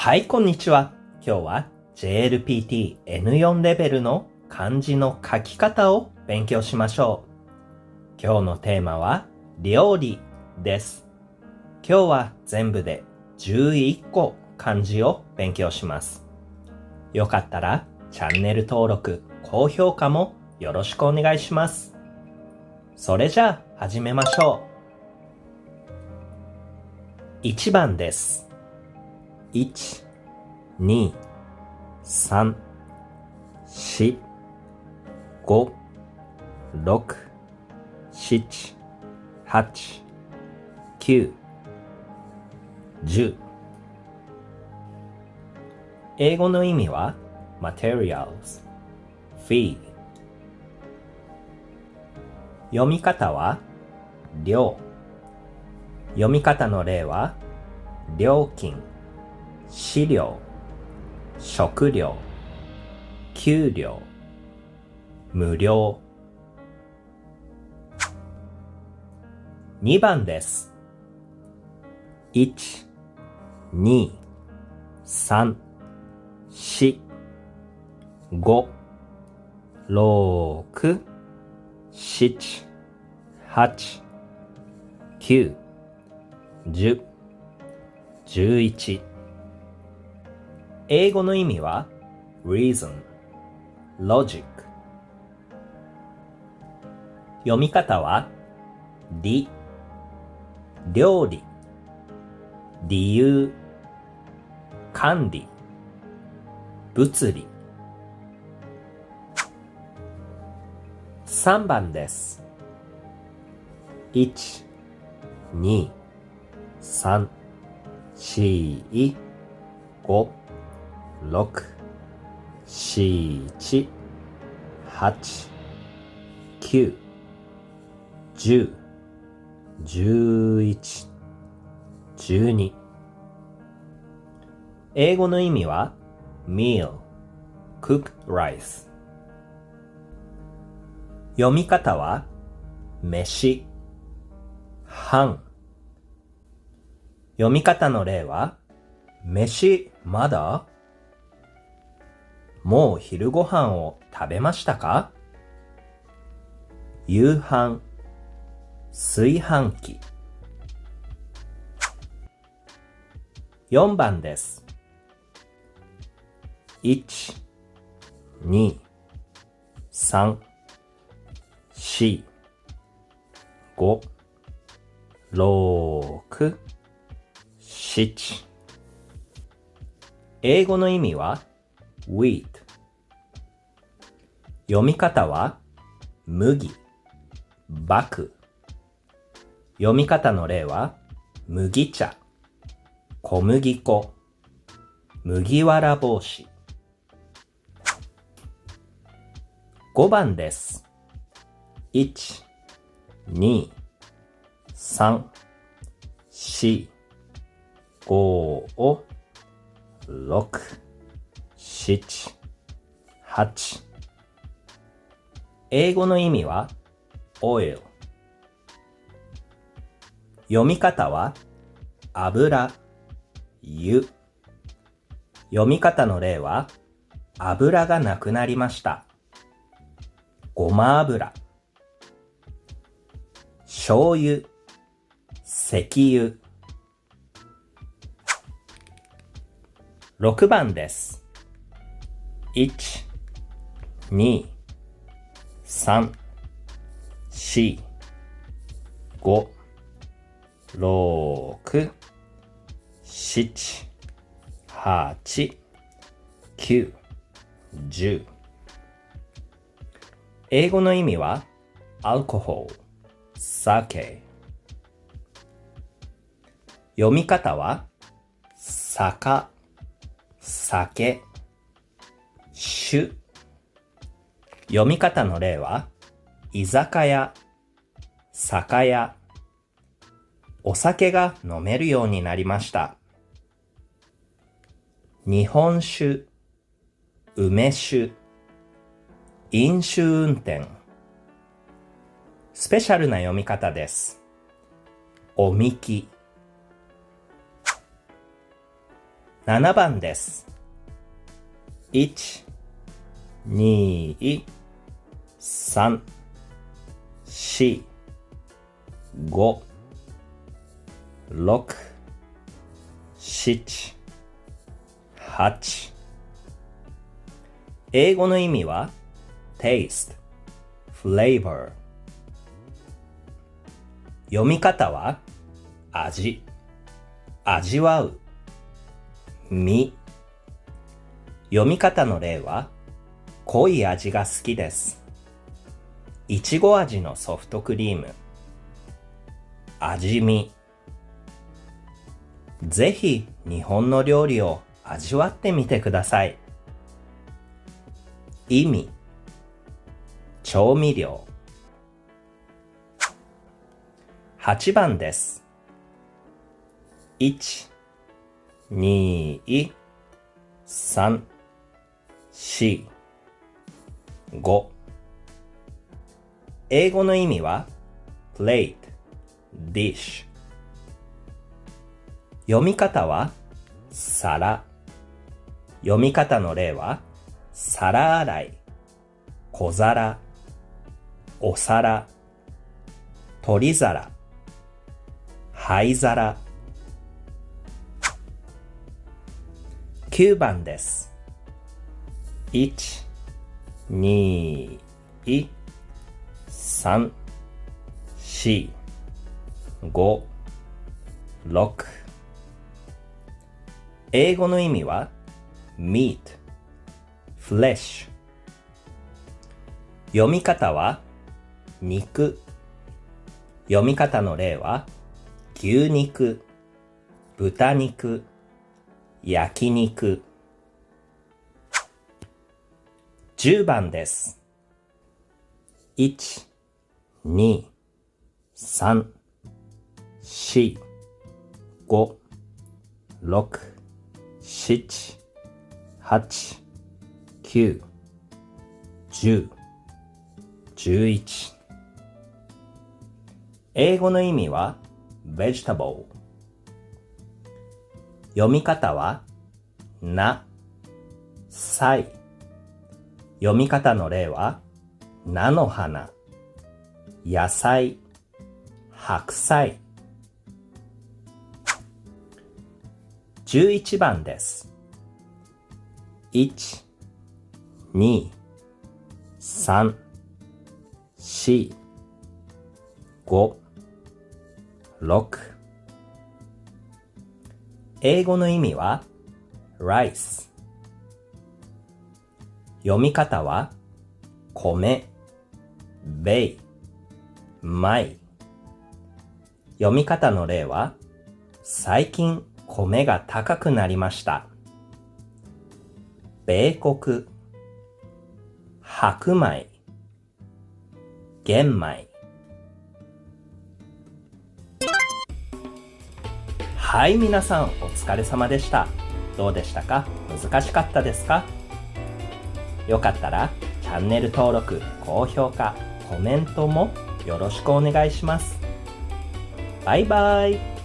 はい、こんにちは。今日は JLPT N4 レベルの漢字の書き方を勉強しましょう。今日のテーマは料理です。今日は全部で11個漢字を勉強します。よかったらチャンネル登録、高評価もよろしくお願いします。それじゃあ始めましょう。1番です。1、2、3、4、5、6、7、8、9、10。英語の意味は materials, feed。読み方は量。読み方の例は料金、飼料、食料、給料、無料。2番です。1、2、3、4、5、6、7、8、9、10、11。英語の意味は reason, logic。読み方は理、料理、理由、管理、物理。3番です。1、2、3、4、5、6、7、8、9、10、11、12。英語の意味は meal, cooked rice。読み方は飯、飯。読み方の例は飯まだ？もう昼ご飯を食べましたか？夕飯、炊飯器。4番です。1、2、3、4、5、6、7。英語の意味は wheat。読み方は麦、麦。読み方の例は麦茶、小麦粉、麦わら帽子。5番です。1、2、3、4、5、6、7、8。英語の意味は oil。読み方は油、湯。読み方の例は油がなくなりました。ごま油、醤油、石油。6番です。1、2、3、4、5、6、7、8、9、10。英語の意味は alcohol、酒。読み方は酒、酒、酒。読み方の例は居酒屋、酒屋。お酒が飲めるようになりました。日本酒、梅酒、飲酒運転。スペシャルな読み方です。おみき。7番です。1、2、3、4、5、6、7、8。英語の意味は taste、flavor。読み方は味、味わう、み。読み方の例は濃い味が好きです。いちご味のソフトクリーム、味見。ぜひ日本の料理を味わってみてください。意味、調味料。8番です。1、2、3、4、5。英語の意味は plate、dish。読み方は皿。読み方の例は皿洗い、小皿、お皿、取り皿、灰皿。9番です。1、2、3、4、5、6。英語の意味は meat、flesh。読み方は肉。読み方の例は牛肉、豚肉、焼肉。10番です。1、2、3、4、5、6、7、8、9、10、11。英語の意味は vegetable。読み方はな、さい。読み方の例は菜の花、野菜、白菜。11番です。1、2、3、4、5、6。英語の意味は rice。読み方は米、米、米。読み方の例は最近米が高くなりました。米穀、白米、玄米。はい、皆さんお疲れ様でした。どうでしたか？難しかったですか？よかったらチャンネル登録、高評価、コメントもよろしくお願いします。バイバイ。